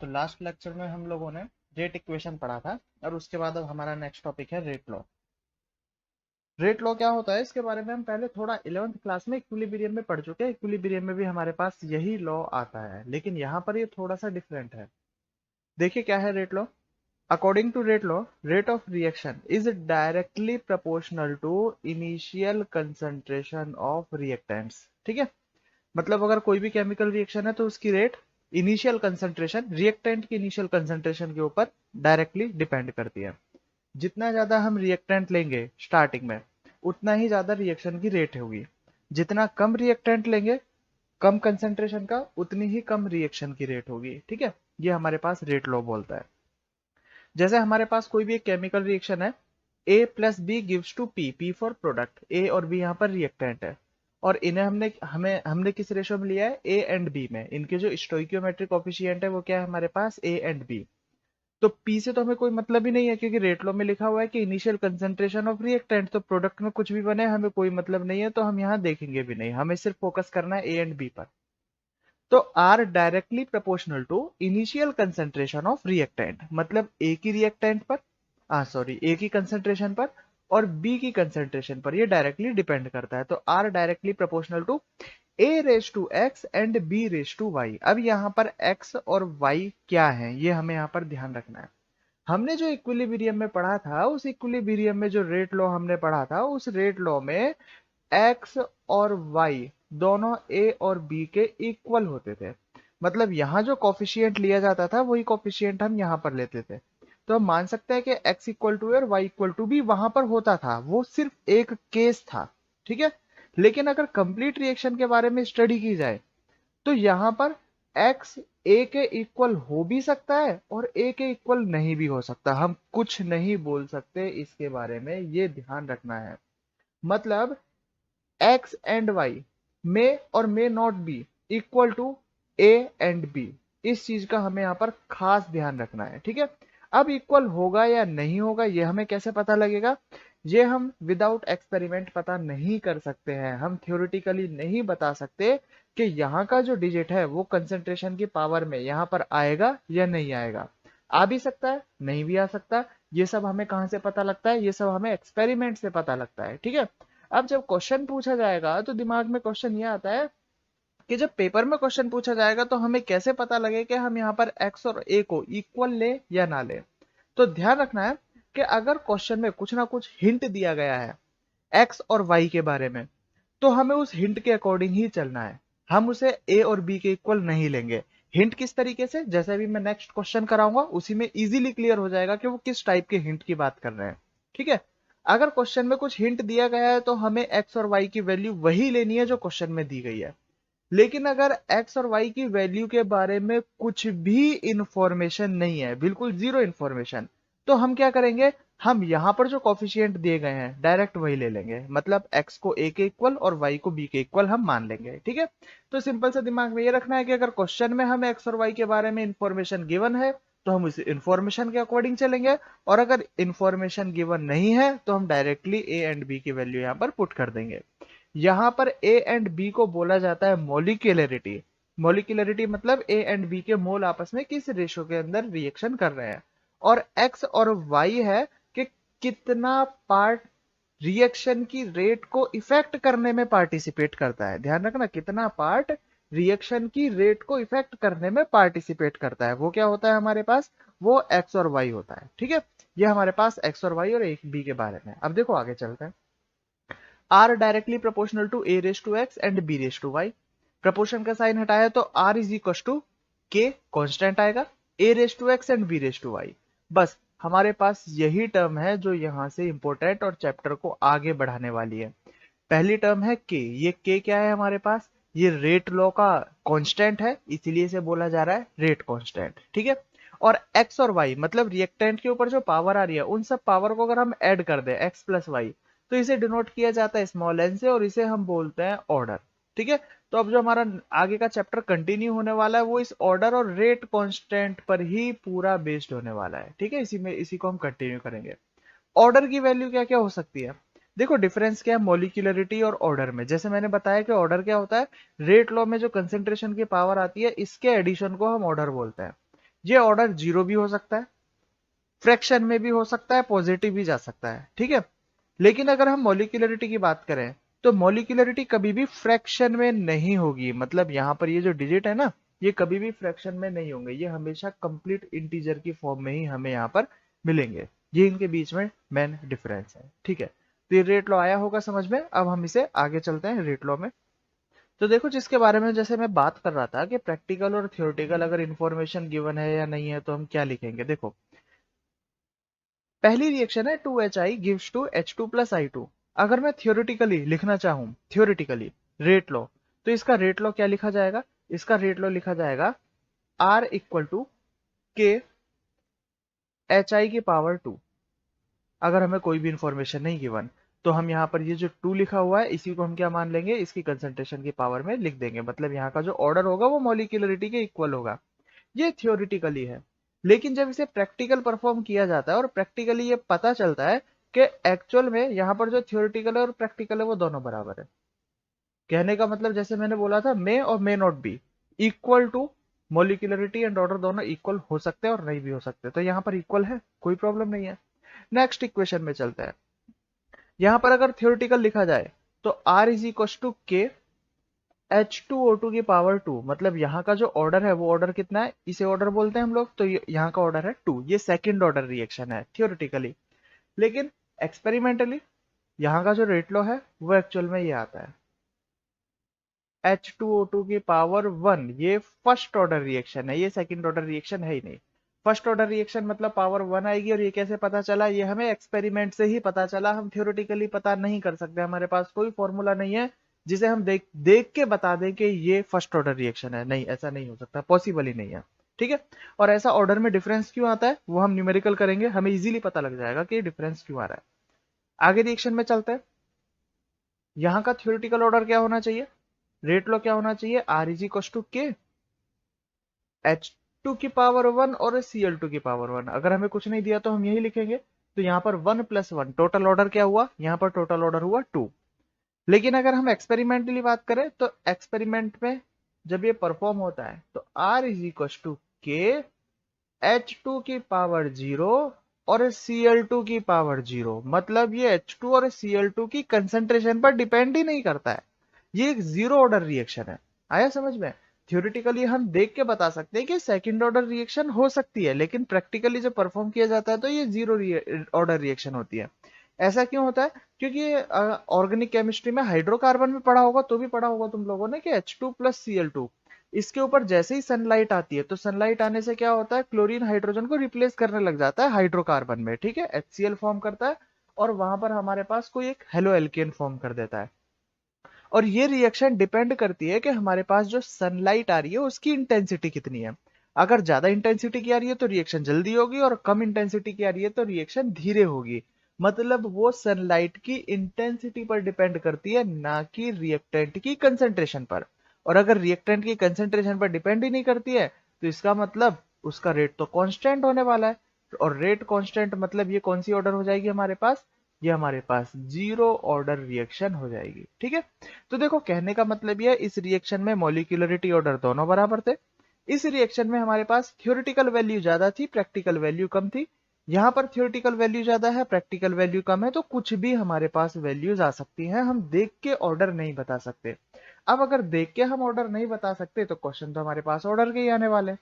तो last lecture में हम लोगों ने रेट इक्वेशन पढ़ा था और उसके बाद अब हमारा नेक्स्ट टॉपिक है रेट लॉ। रेट लॉ क्या होता है इसके बारे में हम पहले थोड़ा 11th क्लास में इक्विलिब्रियम में पढ़ चुके हैं। इक्विलिब्रियम में भी हमारे पास यही लॉ आता है, लेकिन यहाँ पर ये थोड़ा सा डिफरेंट है। देखिए क्या है rate law. According to rate law, rate of reaction is directly proportional to initial concentration of reactants. ठीक है, मतलब अगर कोई भी केमिकल रिएक्शन है तो उसकी रेट इनिशियल कंसंट्रेशन, रिएक्टेंट की इनिशियल कंसंट्रेशन के ऊपर डायरेक्टली डिपेंड करती है। जितना ज्यादा हम रिएक्टेंट लेंगे स्टार्टिंग में, उतना ही ज्यादा रिएक्शन की रेट होगी। जितना कम रिएक्टेंट लेंगे, कम कंसंट्रेशन का, उतनी ही कम रिएक्शन की रेट होगी। ठीक है, ये हमारे पास रेट लॉ बोलता है। जैसे हमारे पास कोई भी एक केमिकल रिएक्शन है, A plus B gives to P, P for product, A और बी यहाँ पर रिएक्टेंट है। और इन्हें हमने किस रेशो में लिया है, ए एंड बी में। इनके जो स्टोइकियोमेट्रिक कोफिशिएंट है वो क्या है हमारे पास, ए एंड बी। तो पी से तो हमें कोई मतलब ही नहीं है, क्योंकि रेट लॉ में लिखा हुआ है कि इनिशियल कंसंट्रेशन ऑफ रिएक्टेंट, तो प्रोडक्ट में कुछ भी बने हमें कोई मतलब नहीं है, तो हम यहाँ देखेंगे भी नहीं, हमें सिर्फ फोकस करना है ए एंड बी पर। तो r directly proportional to initial concentration of reactant, मतलब ए की रिएक्टेंट पर, सॉरी, ए की कंसंट्रेशन पर और बी की कंसंट्रेशन पर ये डायरेक्टली डिपेंड करता है। तो r directly proportional to A raise to x and B raise to y. अब यहाँ पर एक्स और वाई क्या है ये हमें यहाँ पर ध्यान रखना है। हमने जो इक्विलिब्रियम में पढ़ा था, उस इक्विलिब्रियम में जो रेट लॉ हमने पढ़ा था, उस रेट लॉ में एक्स और वाई दोनों ए और बी के इक्वल होते थे। मतलब यहाँ जो कॉफिशिएंट लिया जाता था वही कॉफिशिएंट हम यहाँ पर लेते थे। तो हम मान सकते हैं कि x इक्वल टू और y इक्वल टू भी वहां पर होता था, वो सिर्फ एक केस था। ठीक है, लेकिन अगर कंप्लीट रिएक्शन के बारे में स्टडी की जाए तो यहाँ पर x a के इक्वल हो भी सकता है और a के इक्वल नहीं भी हो सकता। हम कुछ नहीं बोल सकते इसके बारे में, ये ध्यान रखना है। मतलब x and y may or may not be equal to a and b, इस चीज का हमें यहाँ पर खास ध्यान रखना है। ठीक है, अब इक्वल होगा या नहीं होगा ये हमें कैसे पता लगेगा, ये हम विदाउट एक्सपेरिमेंट पता नहीं कर सकते हैं। हम थ्योरेटिकली नहीं बता सकते कि यहाँ का जो डिजिट है वो कंसेंट्रेशन की पावर में यहाँ पर आएगा या नहीं आएगा। आ भी सकता है, नहीं भी आ सकता। ये सब हमें कहाँ से पता लगता है, ये सब हमें एक्सपेरिमेंट से पता लगता है। ठीक है, अब जब क्वेश्चन पूछा जाएगा तो दिमाग में क्वेश्चन ये आता है कि जब पेपर में क्वेश्चन पूछा जाएगा तो हमें कैसे पता लगे कि हम यहाँ पर x और a को इक्वल ले या ना ले। तो ध्यान रखना है कि अगर क्वेश्चन में कुछ ना कुछ हिंट दिया गया है x और y के बारे में, तो हमें उस हिंट के अकॉर्डिंग ही चलना है। हम उसे a और b के इक्वल नहीं लेंगे। हिंट किस तरीके से, जैसे भी मैं नेक्स्ट क्वेश्चन कराऊंगा उसी में इजीली क्लियर हो जाएगा कि वो किस टाइप के हिंट की बात कर रहे हैं। ठीक है, अगर क्वेश्चन में कुछ हिंट दिया गया है तो हमें x और y की वैल्यू वही लेनी है जो क्वेश्चन में दी गई है। लेकिन अगर x और y की वैल्यू के बारे में कुछ भी इंफॉर्मेशन नहीं है, बिल्कुल जीरो इंफॉर्मेशन, तो हम क्या करेंगे, हम यहां पर जो कॉफिशिएंट दिए गए हैं डायरेक्ट वही ले लेंगे। मतलब x को a के इक्वल और y को b के इक्वल हम मान लेंगे। ठीक है, तो सिंपल सा दिमाग में ये रखना है कि अगर क्वेश्चन में हमें x और y के बारे में इंफॉर्मेशन गिवन है तो हम उस इंफॉर्मेशन के अकॉर्डिंग चलेंगे, और अगर इंफॉर्मेशन गिवन नहीं है तो हम डायरेक्टली a एंड b की वैल्यू यहाँ पर पुट कर देंगे। यहाँ पर ए एंड बी को बोला जाता है मॉलिक्यूलरिटी। मॉलिक्यूलरिटी मतलब ए एंड बी के मोल आपस में किस रेशो के अंदर रिएक्शन कर रहे हैं। और एक्स और वाई है कि कितना पार्ट रिएक्शन की रेट को इफेक्ट करने में पार्टिसिपेट करता है। ध्यान रखना, कितना पार्ट रिएक्शन की रेट को इफेक्ट करने में पार्टिसिपेट करता है, वो क्या होता है हमारे पास, वो एक्स और वाई होता है। ठीक है, ये हमारे पास एक्स और वाई और ए बी के बारे में। अब देखो आगे चलते हैं। R directly proportional to A raise to x and B raise to Y. Proportion का साइन हटाया तो R is equal to K, constant आएगा, A raise to x and B raise to Y. बस हमारे पास यही टर्म है जो यहां से इंपॉर्टेंट और चैप्टर को आगे बढ़ाने वाली है। पहली टर्म है के। ये के क्या है हमारे पास, ये रेट लॉ का कांस्टेंट है, इसीलिए इसे बोला जा रहा है रेट कांस्टेंट। ठीक है, और एक्स और वाई मतलब रिएक्टेंट के ऊपर जो पावर आ रही है उन सब पावर को अगर हम ऐड कर दें एक्स प्लस वाई, तो इसे डिनोट किया जाता है स्मॉल एन से, और इसे हम बोलते हैं ऑर्डर। ठीक है, तो अब जो हमारा आगे का चैप्टर कंटिन्यू होने वाला है वो इस ऑर्डर और रेट कांस्टेंट पर ही पूरा बेस्ड होने वाला है। ठीक है, इसी को हम कंटिन्यू करेंगे। ऑर्डर की वैल्यू क्या क्या हो सकती है, देखो डिफरेंस क्या है मॉलिक्यूलरिटी और ऑर्डर में। जैसे मैंने बताया कि ऑर्डर क्या होता है, रेट लॉ में जो कंसेंट्रेशन की पावर आती है इसके एडिशन को हम ऑर्डर बोलते हैं। ये ऑर्डर जीरो भी हो सकता है, फ्रैक्शन में भी हो सकता है, पॉजिटिव भी जा सकता है, ठीक है। लेकिन अगर हम मॉलिक्यूलरिटी की बात करें तो मॉलिक्यूलरिटी कभी भी फ्रैक्शन में नहीं होगी, मतलब यहाँ पर ये जो डिजिट है ना, ये कभी भी फ्रैक्शन में नहीं होंगे, ये हमेशा कंप्लीट इंटीजर की फॉर्म में ही हमें यहाँ पर मिलेंगे। ये इनके बीच में मेन डिफरेंस है, ठीक है। तो ये रेट लॉ आया होगा समझ में। अब हम इसे आगे चलते हैं रेट लॉ में। तो देखो जिसके बारे में जैसे मैं बात कर रहा था कि प्रैक्टिकल और थियोरेटिकल अगर इंफॉर्मेशन गिवन है या नहीं है तो हम क्या लिखेंगे। देखो पहली रिएक्शन है 2HI gives to H2 + I2। अगर मैं थियोरेटिकली लिखना चाहूं, थियोरेटिकली रेट लॉ, तो इसका रेट लॉ क्या लिखा जाएगा, इसका रेट लॉ लिखा जाएगा R = K HI⁻²। अगर हमें कोई भी इंफॉर्मेशन नहीं गिवन तो हम यहाँ पर ये जो 2 लिखा हुआ है इसी को हम क्या मान लेंगे, इसकी कंसंट्रेशन की पावर में लिख देंगे, मतलब यहाँ का जो ऑर्डर होगा वो मॉलिक्यूलरिटी के इक्वल होगा। ये थियोरिटिकली है। लेकिन जब इसे प्रैक्टिकल परफॉर्म किया जाता है और प्रैक्टिकली ये पता चलता है कि एक्चुअल में यहाँ पर जो थियोरिटिकल है और प्रैक्टिकल है वो दोनों बराबर है। कहने का मतलब जैसे मैंने बोला था may or may not be equal to, molecularity and order दोनों इक्वल हो सकते हैं और नहीं भी हो सकते, तो यहाँ पर इक्वल है, कोई प्रॉब्लम नहीं है। नेक्स्ट इक्वेशन में चलते हैं। यहाँ पर अगर थियोरिटिकल लिखा जाए तो R = K H2O2⁻², मतलब यहाँ का जो ऑर्डर है वो ऑर्डर कितना है, इसे ऑर्डर बोलते हैं हम लोग, तो यहाँ का ऑर्डर है 2। ये सेकंड ऑर्डर रिएक्शन है थियोरेटिकली। लेकिन एक्सपेरिमेंटली यहाँ का जो रेट लॉ है वो एक्चुअल में ये आता है H2O2⁻1। ये फर्स्ट ऑर्डर रिएक्शन है, ये सेकंड ऑर्डर रिएक्शन है ही नहीं। फर्स्ट ऑर्डर रिएक्शन मतलब पावर 1 आएगी, और ये कैसे पता चला, ये हमें एक्सपेरिमेंट से ही पता चला, हम थियोरेटिकली पता नहीं कर सकते, हमारे पास कोई फॉर्मूला नहीं है जिसे हम देख देख के बता दें कि ये फर्स्ट ऑर्डर रिएक्शन है। नहीं, ऐसा नहीं हो सकता, पॉसिबल ही नहीं है, ठीक है। और ऐसा ऑर्डर में डिफरेंस क्यों आता है वो हम न्यूमेरिकल करेंगे, हमें इजीली पता लग जाएगा कि डिफरेंस क्यों आ रहा है। आगे रिएक्शन में चलते हैं। यहाँ का थियोरेटिकल ऑर्डर क्या होना चाहिए, रेट लॉ क्या होना चाहिए, R = K H2⁻1 और Cl2⁻1। अगर हमें कुछ नहीं दिया तो हम यही लिखेंगे, तो यहाँ पर 1 + 1 टोटल ऑर्डर क्या हुआ, यहाँ पर टोटल ऑर्डर हुआ 2। लेकिन अगर हम एक्सपेरिमेंटली बात करें तो एक्सपेरिमेंट में जब ये परफॉर्म होता है तो R = K H2⁻0 और Cl2⁻0, मतलब ये H2 और Cl2 की कंसंट्रेशन पर डिपेंड ही नहीं करता है, ये एक जीरो ऑर्डर रिएक्शन है। आया समझ में। थ्योरेटिकली हम देख के बता सकते हैं कि सेकंड ऑर्डर रिएक्शन हो सकती है, लेकिन प्रैक्टिकली जब परफॉर्म किया जाता है तो ये जीरो ऑर्डर रिएक्शन होती है। ऐसा क्यों होता है, क्योंकि ऑर्गेनिक केमिस्ट्री में हाइड्रोकार्बन में पढ़ा होगा, तो भी पढ़ा होगा तुम लोगों ने कि H2 + Cl2, इसके ऊपर जैसे ही सनलाइट आती है तो सनलाइट आने से क्या होता है, क्लोरीन हाइड्रोजन को रिप्लेस करने लग जाता है हाइड्रोकार्बन में, ठीक है, HCl फॉर्म करता है और वहां पर हमारे पास कोई एक हेलो एल्केन फॉर्म कर देता है। और ये रिएक्शन डिपेंड करती है कि हमारे पास जो सनलाइट आ रही है उसकी इंटेंसिटी कितनी है। अगर ज्यादा इंटेंसिटी की आ रही है तो रिएक्शन जल्दी होगी, और कम इंटेंसिटी की आ रही है तो रिएक्शन धीरे होगी। मतलब वो सनलाइट की इंटेंसिटी पर डिपेंड करती है, ना कि रिएक्टेंट की कंसेंट्रेशन पर। और अगर रिएक्टेंट की कंसेंट्रेशन पर डिपेंड ही नहीं करती है तो इसका मतलब उसका रेट तो कांस्टेंट होने वाला है। और रेट कांस्टेंट मतलब ये कौन सी ऑर्डर हो जाएगी हमारे पास, ये हमारे पास जीरो ऑर्डर रिएक्शन हो जाएगी, ठीक है। तो देखो कहने का मतलब ये, इस रिएक्शन में मॉलिक्यूलरिटी ऑर्डर दोनों बराबर थे। इस रिएक्शन में हमारे पास थ्योरेटिकल वैल्यू ज्यादा थी, प्रैक्टिकल वैल्यू कम थी। यहाँ पर थ्योरेटिकल वैल्यू ज्यादा है, प्रैक्टिकल वैल्यू कम है, तो कुछ भी हमारे पास वैल्यूज आ सकती हैं, हम देख के ऑर्डर नहीं बता सकते। अब अगर देख के हम ऑर्डर नहीं बता सकते तो क्वेश्चन तो हमारे पास ऑर्डर के ही आने वाले,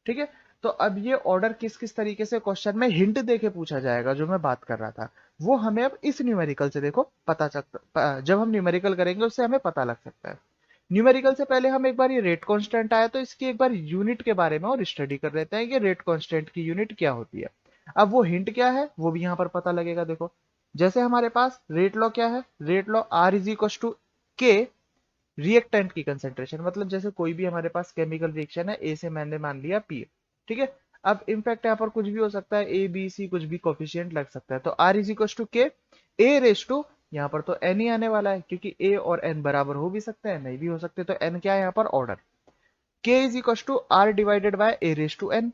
ठीक है। तो अब ये ऑर्डर किस किस तरीके से क्वेश्चन में हिंट देके पूछा जाएगा, जो मैं बात कर रहा था, वो हमें अब इस न्यूमेरिकल से देखो पता सकता, जब हम न्यूमेरिकल करेंगे उससे हमें पता लग सकता है। न्यूमेरिकल से पहले हम एक बार ये रेट कांस्टेंट आया तो इसकी एक बार यूनिट के बारे में और स्टडी कर लेते हैं कि रेट कांस्टेंट की यूनिट क्या होती है। अब वो हिंट क्या है वो भी यहाँ पर पता लगेगा। देखो जैसे हमारे पास रेट लॉ क्या है, rate law R = K reactant की कंसेंट्रेशन, मतलब जैसे कोई भी हमारे पास केमिकल रिएक्शन है, ए से मैंने मान लिया P, ठीक है। अब इनफैक्ट यहाँ पर कुछ भी हो सकता है, ए बी सी कुछ भी कोफिशिएंट लग सकता है, तो R = K A⁻, यहाँ पर तो n ही आने वाला है क्योंकि a और n बराबर हो भी सकते हैं नहीं भी हो सकते, तो n क्या है यहाँ पर ऑर्डर। K = R/A⁴n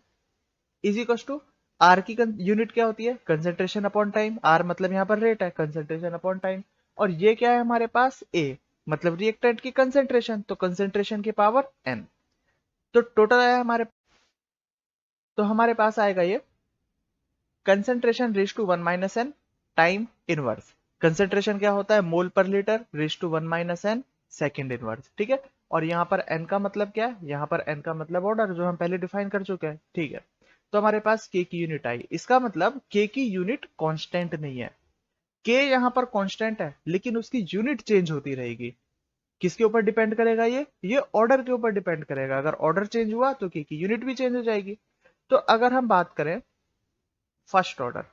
R की यूनिट क्या होती है, कंसेंट्रेशन अपॉन टाइम, R मतलब यहाँ पर रेट है, कंसेंट्रेशन अपॉन टाइम, और ये क्या है हमारे पास A, मतलब रिएक्टेंट की कंसेंट्रेशन, तो कंसेंट्रेशन की पावर n। तो टोटल आया हमारे तो हमारे पास आएगा ये concentration raise to 1 minus n time inverse. Concentration क्या होता है, मोल पर litre raise to 1 minus n second inverse, ठीक है। और यहाँ पर एन का मतलब क्या है, यहाँ पर एन का मतलब ऑर्डर, जो हम पहले डिफाइन कर चुके हैं, ठीक है। तो हमारे पास के की यूनिट आई, इसका मतलब के की यूनिट कांस्टेंट नहीं है। के यहाँ पर कांस्टेंट है लेकिन उसकी यूनिट चेंज होती रहेगी। किसके ऊपर डिपेंड करेगा ये ऑर्डर के ऊपर डिपेंड करेगा। अगर ऑर्डर चेंज हुआ तो के की यूनिट भी चेंज हो जाएगी। तो अगर हम बात करें फर्स्ट ऑर्डर,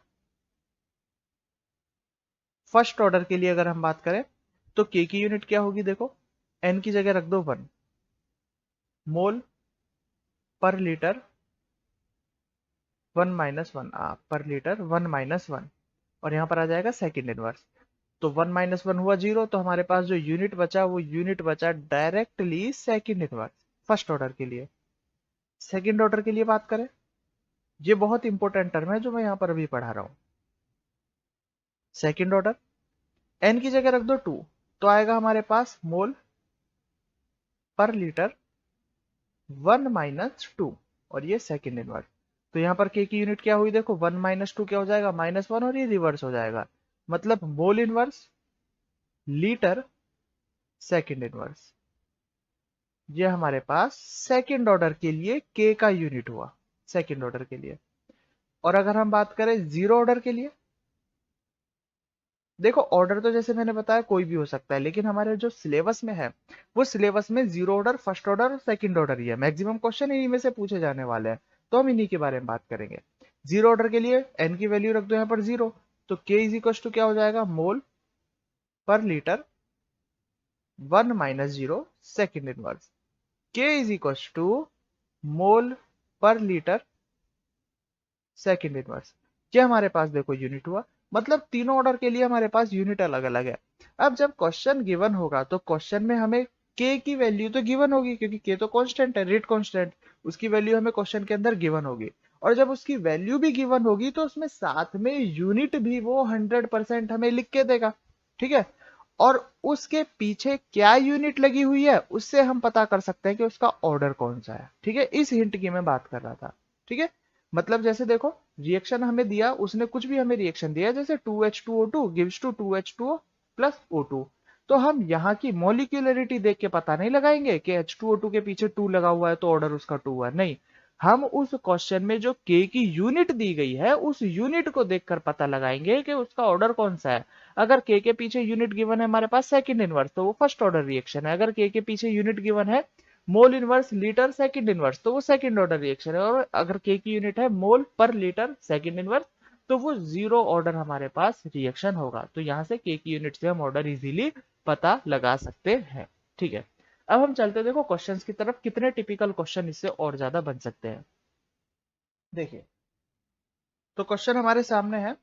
फर्स्ट ऑर्डर के लिए अगर हम बात करें तो के की यूनिट क्या होगी, देखो एन की जगह रख दो 1 मोल पर लीटर 1 माइनस 1 पर लीटर 1 माइनस 1, और यहां पर आ जाएगा सेकेंड इनवर्स। तो 1 माइनस 1 हुआ 0, तो हमारे पास जो यूनिट बचा वो यूनिट बचा directly second inverse first order के लिए। सेकेंड ऑर्डर के लिए बात करें, ये बहुत इंपॉर्टेंट टर्म है जो मैं यहां पर अभी पढ़ा रहा हूं। सेकेंड ऑर्डर एन की जगह रख दो 2, तो आएगा हमारे पास मोल पर लीटर 1 माइनस 2, और ये सेकेंड इनवर्स। तो यहां पर के की यूनिट क्या हुई, देखो 1 माइनस 2 क्या हो जाएगा, -1, और ये रिवर्स हो जाएगा। मतलब mole inverse litre second inverse, ये हमारे पास सेकेंड ऑर्डर के लिए के का यूनिट हुआ, सेकेंड ऑर्डर के लिए। और अगर हम बात करें जीरो ऑर्डर के लिए, देखो ऑर्डर तो जैसे मैंने बताया कोई भी हो सकता है, लेकिन हमारे जो सिलेबस में है वो सिलेबस में जीरो ऑर्डर, फर्स्ट ऑर्डर और सेकंड ऑर्डर ही है। मैक्सिमम क्वेश्चन इन्हीं में से पूछे जाने वाले हैं, तो हम इन्हीं के बारे में बात करेंगे। जीरो ऑर्डर के लिए एन की वैल्यू रख दो यहाँ पर 0, तो के इज इक्वल टू क्या हो जाएगा, मोल पर लीटर 1 माइनस 0 सेकेंड इनवर्स। के इज इक्वल टू मोल पर लीटर सेकेंड इनवर्स। ये हमारे पास देखो यूनिट हुआ। मतलब तीनों ऑर्डर के लिए हमारे पास यूनिट अलग अलग है। अब जब क्वेश्चन गिवन होगा तो क्वेश्चन में हमें के की वैल्यू तो गिवन होगी, क्योंकि के तो कांस्टेंट है, रेट कांस्टेंट, उसकी वैल्यू हमें क्वेश्चन के अंदर गिवन होगी। और जब उसकी वैल्यू भी गिवन होगी तो उसमें साथ में यूनिट भी वो 100% हमें लिख के देगा, ठीक है। और उसके पीछे क्या यूनिट लगी हुई है उससे हम पता कर सकते हैं कि उसका ऑर्डर कौन सा है, ठीक है। इस हिंट की मैं बात कर रहा था, ठीक है। मतलब जैसे देखो रिएक्शन हमें दिया, उसने कुछ भी हमें रिएक्शन दिया, जैसे 2H2O2 gives to 2H2O plus O2, तो हम यहाँ की मॉलिक्यूलरिटी देख के पता नहीं लगाएंगे कि H2O2 के पीछे 2 लगा हुआ है तो ऑर्डर उसका 2 है, नहीं। हम उस क्वेश्चन में जो के की यूनिट दी गई है उस यूनिट को देखकर पता लगाएंगे कि उसका ऑर्डर कौन सा है। अगर के पीछे यूनिट गिवन है हमारे पास सेकंड इनवर्स, तो वो फर्स्ट ऑर्डर रिएक्शन है। अगर के पीछे यूनिट गिवन है mole inverse litre second inverse, तो वो सेकंड ऑर्डर रिएक्शन है। और अगर के की यूनिट है मोल पर लीटर सेकंड इनवर्स, तो वो जीरो ऑर्डर हमारे पास रिएक्शन होगा। तो यहां से के की यूनिट से हम ऑर्डर इजीली पता लगा सकते हैं, ठीक है। अब हम चलते देखो क्वेश्चंस की तरफ, कितने टिपिकल क्वेश्चन इससे और ज्यादा बन सकते हैं। देखिए तो क्वेश्चन हमारे सामने है,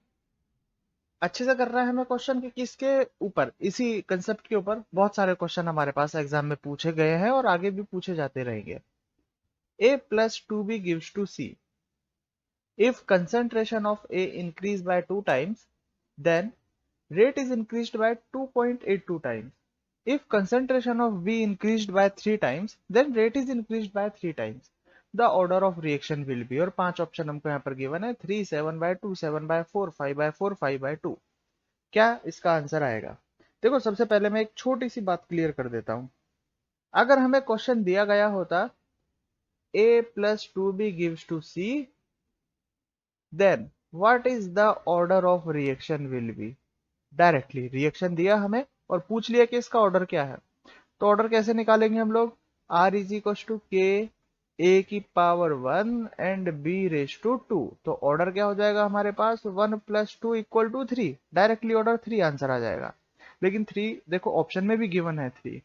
अच्छे से कर रहे हैं हमें क्वेश्चन के किसके ऊपर, इसी कंसेप्ट के ऊपर बहुत सारे क्वेश्चन हमारे पास एग्जाम में पूछे गए हैं और आगे भी पूछे जाते रहेंगे। A plus 2B gives to C. If concentration of A increased by 2 times, then rate is increased by 2.82 times. If concentration of B increased by 3 times, then rate is increased by 3 times. The order of reaction will be, और 5 option हमको यहाँ पर given है, 3, 7/2, 7/4, 5/4, 5/2। क्या इसका answer आएगा? देखो सबसे पहले मैं एक छोटी सी बात क्लियर कर देता हूं। अगर हमें क्वेश्चन दिया गया होता A plus 2B gives to C, then what is the order of reaction will be? Directly reaction दिया हमें और पूछ लिया कि इसका ऑर्डर क्या है, तो ऑर्डर कैसे निकालेंगे हम लोग? R इज इक्वल टू के ए की power 1 and b raise to 2। तो ऑर्डर क्या हो जाएगा हमारे पास, 1 + 2 = 3। डायरेक्टली ऑर्डर 3 आंसर आ जाएगा। लेकिन 3 देखो ऑप्शन में भी गिवन है 3,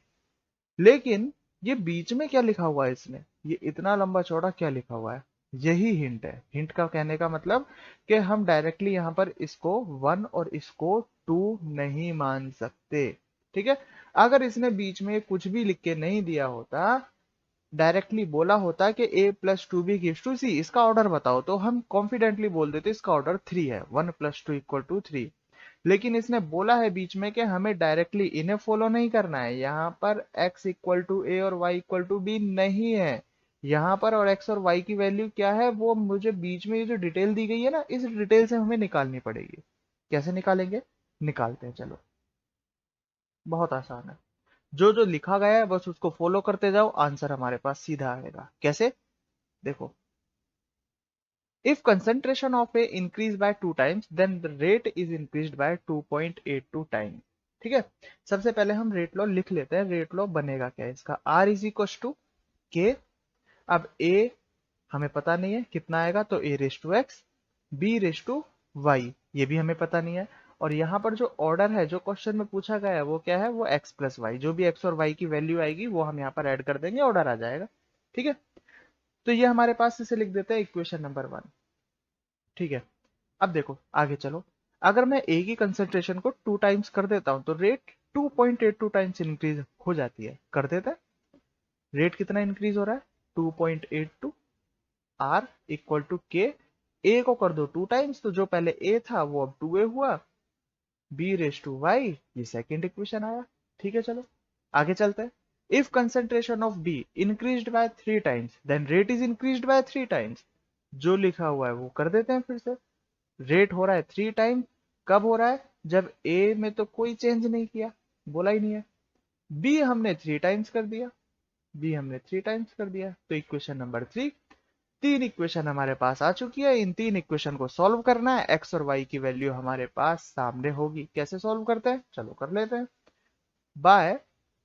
लेकिन ये बीच में क्या लिखा हुआ है, इसमें ये इतना लंबा चौड़ा क्या लिखा हुआ है, यही हिंट है। हिंट का कहने का मतलब कि हम डायरेक्टली यहां पर इसको 1 और इसको 2 नहीं मान सकते, ठीक है। अगर इसने बीच में कुछ भी लिख के नहीं दिया होता, डायरेक्टली बोला होता कि A + 2B gives to C, इसका ऑर्डर बताओ, तो हम कॉन्फिडेंटली बोल देते इसका ऑर्डर 3 है, 1 + 2 = 3। लेकिन इसने बोला है बीच में कि हमें डायरेक्टली इन्हें फॉलो नहीं करना है, यहाँ पर x = a और y = b नहीं है। यहाँ पर और x और y की वैल्यू क्या है वो मुझे बीच में ये जो डिटेल दी गई है ना, इस डिटेल से हमें निकालनी पड़ेगी। कैसे निकालेंगे, निकालते हैं चलो। बहुत आसान है, जो जो लिखा गया है बस उसको फॉलो करते जाओ, आंसर हमारे पास सीधा आएगा। कैसे, देखो, if concentration of A increase by 2 times then the rate is increased by 2.82 time. ठीक है, सबसे पहले हम रेट लॉ लिख लेते हैं। रेट लॉ बनेगा क्या है इसका, R इज इक्व टू के। अब A हमें पता नहीं है कितना आएगा, तो A raise to x, B raise to y, ये भी हमें पता नहीं है। और यहाँ पर जो ऑर्डर है जो क्वेश्चन में पूछा गया है वो क्या है, वो x प्लस वाई, जो भी x और y की वैल्यू आएगी वो हम यहाँ पर ऐड कर देंगे, ऑर्डर आ जाएगा। ठीक है, तो ये हमारे पास इसे लिख देते हैं इक्वेशन नंबर 1। ठीक है, अब देखो आगे चलो, अगर मैं ए की कंसेंट्रेशन को 2 टाइम्स कर देता हूं तो रेट 2.82 टाइम्स इंक्रीज हो जाती है। कर देता है, रेट कितना इंक्रीज हो रहा है, 2.82, आर इक्वल टू के। ए को कर दो 2 टाइम्स, तो जो पहले ए था वो अब 2a हुआ, बी रेस टू वाई, ये सेकेंड इक्वेशन आया। ठीक है, चलो आगे चलते हैं। If concentration of b increased by 3 times then rate is increased by 3 times. जो लिखा हुआ है वो कर देते हैं फिर से। रेट हो रहा है 3 टाइम, कब हो रहा है, जब ए में तो कोई चेंज नहीं किया, बोला ही नहीं है। बी हमने 3 टाइम्स कर दिया, बी हमने 3 टाइम्स कर दिया, तो इक्वेशन नंबर 3। 3 इक्वेशन हमारे पास आ चुकी है। इन 3 इक्वेशन को सॉल्व करना है, एक्स और वाई की वैल्यू हमारे पास सामने होगी। कैसे सॉल्व करते हैं, चलो कर लेते हैं। बाय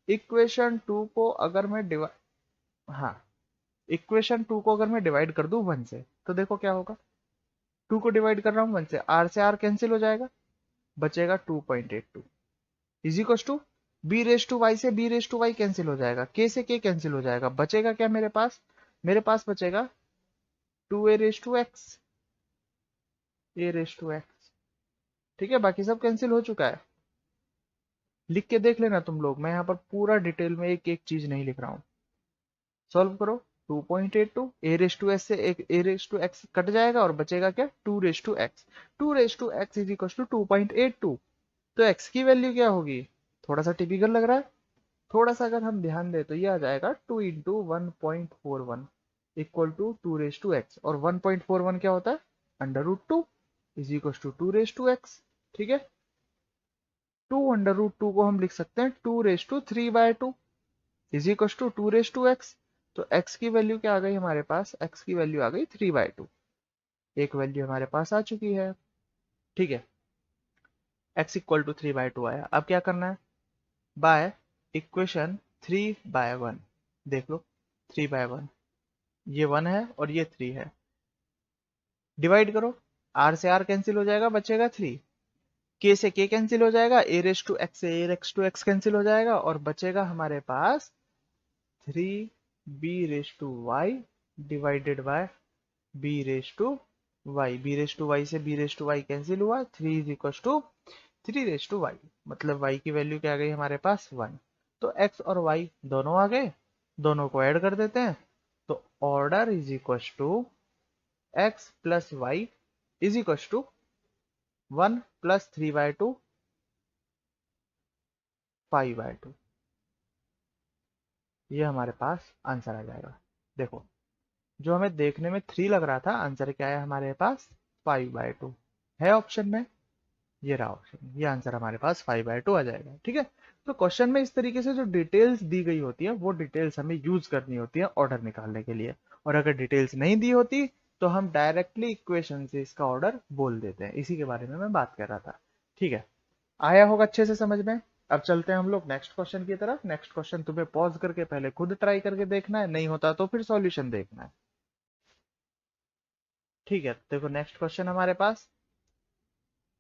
इक्वेशन 2 को अगर मैं डिवाइड, हाँ, इक्वेशन 2 को अगर मैं डिवाइड कर दूं 1 से, तो देखो क्या होगा। 2 को डिवाइड कर रहा हूं 1 से आर कैंसिल हो जाएगा, बचेगा 2.82 is equal to B raise to Y, से B raise to Y cancel हो जाएगा, के से के कैंसिल हो जाएगा, बचेगा क्या मेरे पास, मेरे पास बचेगा 2a raise to x, a raise to x. ठीक है, बाकी सब कैंसिल हो चुका है। लिख के देख लेना तुम लोग, मैं यहाँ पर पूरा डिटेल में एक एक चीज नहीं लिख रहा हूँ। सॉल्व करो, 2.82, ए रेस टू एस से एक a raise to x cut जाएगा और बचेगा क्या, 2 raise to x. 2 raise to x is equal to 2.82, तो एक्स की वैल्यू क्या होगी, थोड़ा सा टिपिकल लग रहा है, थोड़ा सा अगर हम ध्यान दें तो ये आ जाएगा 2 into 1.41 equal to 2 raise to x, और 1.41 क्या होता है, under root 2 is equal to 2 raise to x. ठीक है, 2 अंडर रूट 2 को हम लिख सकते हैं 2 raise to 3/2 is equal to 2 raise to x. तो x की वैल्यू क्या आ गई हमारे पास, x की वैल्यू आ गई 3/2, एक वैल्यू हमारे पास आ चुकी है। ठीक है, x इक्वल टू 3/2 आया। अब क्या करना है, बाय इक्वेशन 3/1, देख लो 3/1, ये 1 है और ये 3 है, डिवाइड करो, r से r कैंसिल हो जाएगा, बचेगा 3, k से k कैंसिल हो जाएगा, a रेस टू x से a raise to x cancel हो जाएगा, और बचेगा हमारे पास 3b raise to y divided by b raise to y। b raise to y से b raise to y cancel हुआ, 3 is equal to 3 raise to y, मतलब y की वैल्यू क्या आ गई हमारे पास 1। तो x और y दोनों आ गए, दोनों को ऐड कर देते हैं, तो order is equal to x plus y is equal to 1 plus 3/2 5/2, ये हमारे पास आंसर आ जाएगा। देखो, जो हमें देखने में 3 लग रहा था, आंसर क्या है हमारे पास 5/2 है ऑप्शन में, ये रहा ऑप्शन, ये आंसर हमारे पास 5/2 आ जाएगा। ठीक है, तो क्वेश्चन में इस तरीके से जो डिटेल्स दी गई होती है वो डिटेल्स हमें यूज करनी होती है ऑर्डर निकालने के लिए, और अगर डिटेल्स नहीं दी होती तो हम डायरेक्टली इक्वेशन से इसका ऑर्डर बोल देते हैं। इसी के बारे में मैं बात कर रहा था। ठीक है, आया होगा अच्छे से समझ में। अब चलते हैं हम लोग नेक्स्ट क्वेश्चन की तरफ। नेक्स्ट क्वेश्चन तुम्हें पॉज करके पहले खुद ट्राई करके देखना है, नहीं होता तो फिर सॉल्यूशन देखना है। ठीक है, देखो नेक्स्ट क्वेश्चन हमारे पास,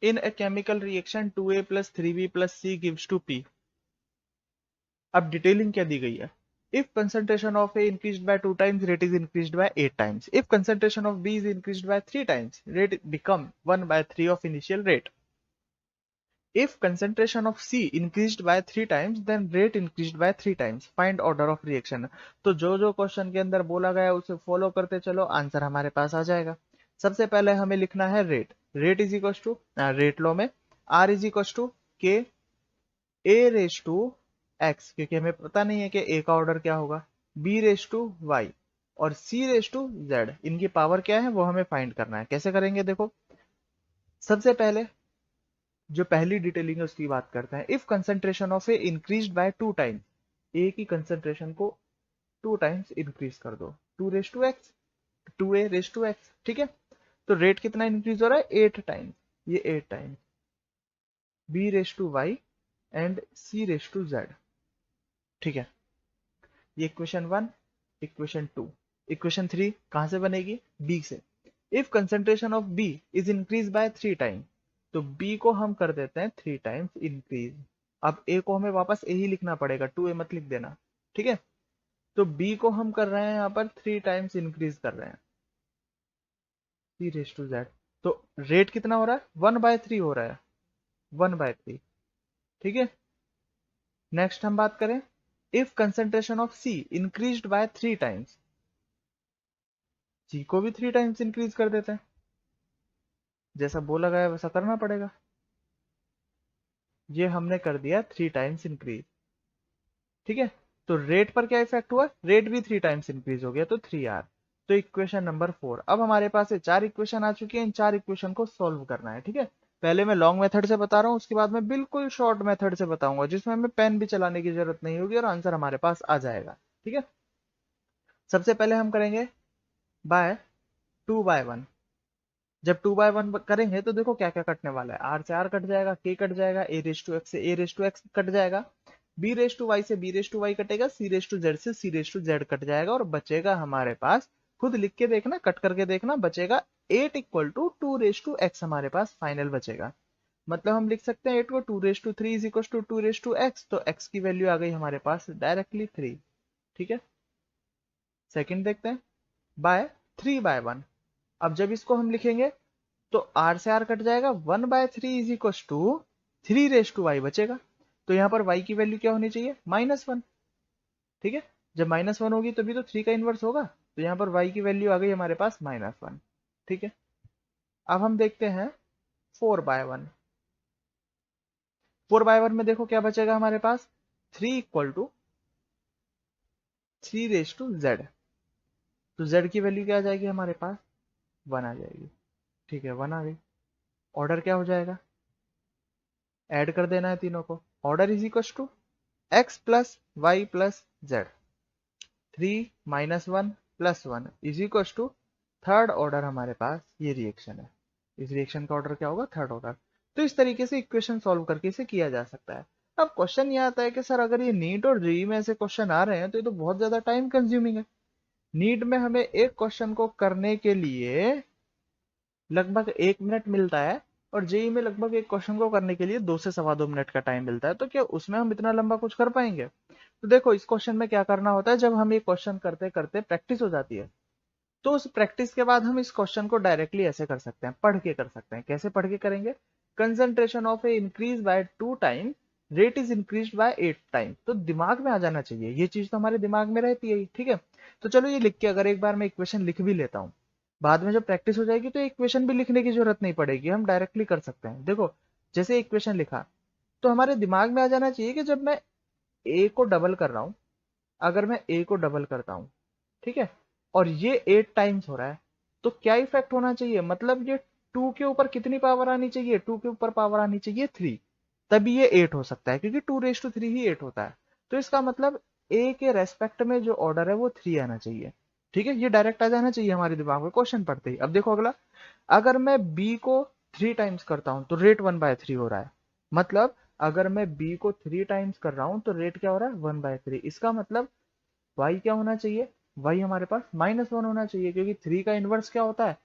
इन a chemical reaction 2a plus 3b plus c gives to p। अब डिटेलिंग क्या दी गई है, if concentration of a increased by 2 times rate is increased by 8 times, if concentration of b is increased by 3 times rate become 1/3 of initial rate, if concentration of c increased by 3 times then rate increased by 3 times, find order of reaction। तो जो जो question के अंदर बोला गया उसे follow करते चलो, आंसर हमारे पास आ जाएगा। सबसे पहले हमें लिखना है rate, rate is equal to, rate law में r इज इक्वल टू के ए रेस टू एक्स, क्योंकि हमें पता नहीं है कि ए का ऑर्डर क्या होगा, बी रेस टू वाई, और सी रेस टू जेड, इनकी पावर क्या है वो हमें फाइंड करना है। कैसे करेंगे देखो, सबसे पहले जो पहली डिटेलिंग है उसकी बात करते हैं। If concentration of A increase by 2 times, A की कंसेंट्रेशन को 2 टाइम्स इंक्रीज कर दो, 2 raise to X, 2a raise to x, ठीक है। तो रेट कितना इंक्रीज हो रहा है, 8 टाइम्स, ये 8 times, b raise to y and c raise to z, ठीक है। ये इक्वेशन 1, इक्वेशन 2। इक्वेशन 3 कहां से बनेगी, b से। If concentration of b is increase by 3 time, तो b को हम कर देते हैं 3 टाइम्स इंक्रीज। अब a को हमें वापस a ही लिखना पड़ेगा, 2a मत लिख देना, ठीक है। तो b को हम कर रहे हैं यहाँ पर 3 टाइम्स इंक्रीज कर रहे हैं, c रेस टू जेड। तो रेट कितना हो रहा है, 1/3 हो रहा है, 1/3, ठीक है। नेक्स्ट हम बात करें, if concentration of C increased by 3 times, C को भी 3 टाइम्स इंक्रीज कर देते हैं, जैसा बोला गया वैसा करना पड़ेगा। ये हमने कर दिया 3 टाइम्स इंक्रीज, ठीक है। तो रेट पर क्या इफेक्ट हुआ, रेट भी 3 टाइम्स इंक्रीज हो गया, तो 3R। तो इक्वेशन नंबर 4। अब हमारे पास ये 4 इक्वेशन आ चुकी है, इन 4 इक्वेशन को सॉल्व करना है, ठीक है। पहले मैं लॉन्ग मेथड से बता रहा हूँ, उसके बाद मैं बिल्कुल शॉर्ट मेथड से बताऊंगा, जिसमें हमें पेन भी चलाने की जरूरत नहीं होगी और आंसर हमारे पास आ जाएगा, ठीक है। सबसे पहले हम करेंगे बाय 2/1। जब 2/1 करेंगे तो देखो क्या क्या कटने वाला है, आर से आर कट जाएगा, के कट जाएगा, ए रेस टू एक्स से ए रेस टू एक्स कट जाएगा, बी रेस टू वाई से बी रेस टू वाई कटेगा, सी रेस टू जेड से सी रेस टू जेड कट जाएगा, और बचेगा हमारे पास, खुद लिख के देखना, कट करके देखना, बचेगा 8 equal to 2 raise to x हमारे पास फाइनल बचेगा। मतलब हम लिख सकते हैं 8 को 2 raise to 3 is equal to 2 raise to x, तो एक्स की वैल्यू आ गई हमारे पास डायरेक्टली 3, ठीक है। सेकंड देखते हैं, बाय 3/1। अब जब इसको हम लिखेंगे तो आर से आर कट जाएगा, 1/3 is equal to 3 raise to y बचेगा। तो यहाँ पर y की वैल्यू क्या होनी चाहिए, -1, ठीक है। जब -1 होगी तभी तो 3 का इनवर्स होगा, तो यहाँ पर y की वैल्यू आ गई हमारे पास -1, ठीक है। अब हम देखते हैं 4/1। 4/1 में देखो क्या बचेगा हमारे पास, 3 equal to 3 raise to z. तो z की वैल्यू क्या आ जाएगी हमारे पास, 1 आ जाएगी, ठीक है, 1 आ गई। ऑर्डर क्या हो जाएगा, ऐड कर देना है तीनों को। Order is equal to x plus y plus z, 3 -1 +1 is equal to third order हमारे पास ये रिएक्शन है। इस रिएक्शन का ऑर्डर क्या होगा, थर्ड ऑर्डर। तो इस तरीके से इक्वेशन सॉल्व करके इसे किया जा सकता है। अब क्वेश्चन ये आता है कि सर अगर ये नीट और जेईई में ऐसे क्वेश्चन आ रहे हैं तो ये तो बहुत ज्यादा टाइम कंज्यूमिंग है। नीट में हमें एक क्वेश्चन को करने के लिए लगभग 1 मिनट मिलता है, और जेईई में लगभग एक क्वेश्चन को करने के लिए 2 से 2.25 मिनट का टाइम मिलता है। तो क्या उसमें हम इतना लंबा कुछ कर पाएंगे। तो देखो इस क्वेश्चन में क्या करना होता है, जब हम ये क्वेश्चन करते करते प्रैक्टिस हो जाती है, तो उस प्रैक्टिस के बाद हम इस क्वेश्चन को डायरेक्टली ऐसे कर सकते हैं, पढ़ के कर सकते हैं। कैसे पढ़ के करेंगे, concentration of A increase by 2 time, rate is increase by 8 time. तो दिमाग में आ जाना चाहिए, ये चीज तो हमारे दिमाग में रहती है, ठीक है। तो चलो ये लिख के अगर एक बार मैं इक्वेशन लिख भी लेता हूँ, बाद में जब प्रैक्टिस हो जाएगी तो इक्वेशन भी लिखने की जरूरत नहीं पड़ेगी, हम डायरेक्टली कर सकते हैं। देखो जैसे इक्वेशन लिखा, तो हमारे दिमाग में आ जाना चाहिए कि जब मैं ए को डबल कर रहा हूं, अगर मैं ए को डबल करता हूं, ठीक है, और ये 8 टाइम्स हो रहा है, तो क्या इफेक्ट होना चाहिए, मतलब ये 2 के ऊपर कितनी पावर आनी चाहिए, 2 के ऊपर पावर आनी चाहिए 3, तभी ये 8 हो सकता है, क्योंकि 2 रेस टू 3 ही 8 होता है। तो इसका मतलब ए के रेस्पेक्ट में जो ऑर्डर है वो 3 आना चाहिए, ठीक है। ये डायरेक्ट आ जाना चाहिए हमारे दिमाग में क्वेश्चन पढ़ते ही। अब देखो अगला, अगर मैं बी को 3 टाइम्स करता हूं तो रेट 1/3 हो रहा है, मतलब अगर मैं बी को 3 टाइम्स कर रहा हूं तो रेट क्या हो रहा है, 1/3। इसका मतलब y क्या होना चाहिए, y हमारे पास -1 होना चाहिए, क्योंकि 3 का इनवर्स क्या होता है,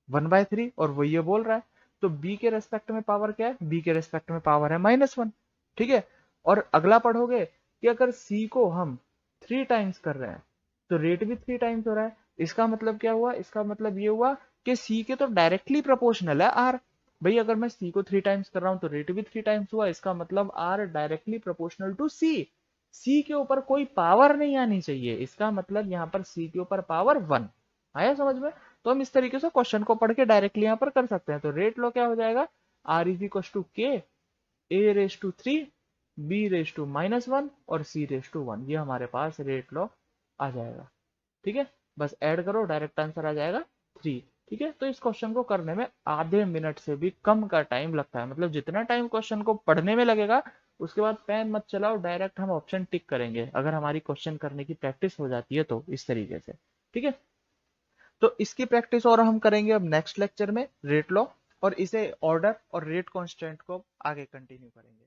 1/3, और वो ये बोल रहा है। तो b के रेस्पेक्ट में पावर क्या है, b के रेस्पेक्ट में पावर है -1, ठीक है। और अगला पढ़ोगे कि अगर c को हम 3 टाइम्स कर रहे हैं तो रेट भी 3 टाइम्स हो रहा है। इसका मतलब क्या हुआ, इसका मतलब ये हुआ कि c के तो डायरेक्टली प्रोपोर्शनल है r। भाई अगर मैं c को 3 टाइम्स कर रहा हूं तो रेट भी 3 टाइम्स हुआ, इसका मतलब r directly proportional to c के ऊपर कोई पावर नहीं आनी चाहिए, इसका मतलब यहाँ पर c के ऊपर पावर 1 आया समझ में। तो हम इस तरीके से क्वेश्चन को पढ़ के डायरेक्टली यहाँ पर कर सकते हैं। तो रेट लॉ क्या हो जाएगा, आर इज इक्वल टू के ए raise to 3 B raise to -1 और सी रेस टू 1, ये हमारे पास रेट लॉ आ जाएगा, ठीक है। बस ऐड करो, डायरेक्ट आंसर आ जाएगा 3। ठीक है, तो इस क्वेश्चन को करने में आधे मिनट से भी कम का टाइम लगता है, मतलब जितना टाइम क्वेश्चन को पढ़ने में लगेगा उसके बाद पेन मत चलाओ, डायरेक्ट हम ऑप्शन टिक करेंगे अगर हमारी क्वेश्चन करने की प्रैक्टिस हो जाती है तो, इस तरीके से। ठीक है, तो इसकी प्रैक्टिस और हम करेंगे अब नेक्स्ट लेक्चर में, रेट लॉ, और इसे ऑर्डर और रेट कांस्टेंट को आगे कंटिन्यू करेंगे।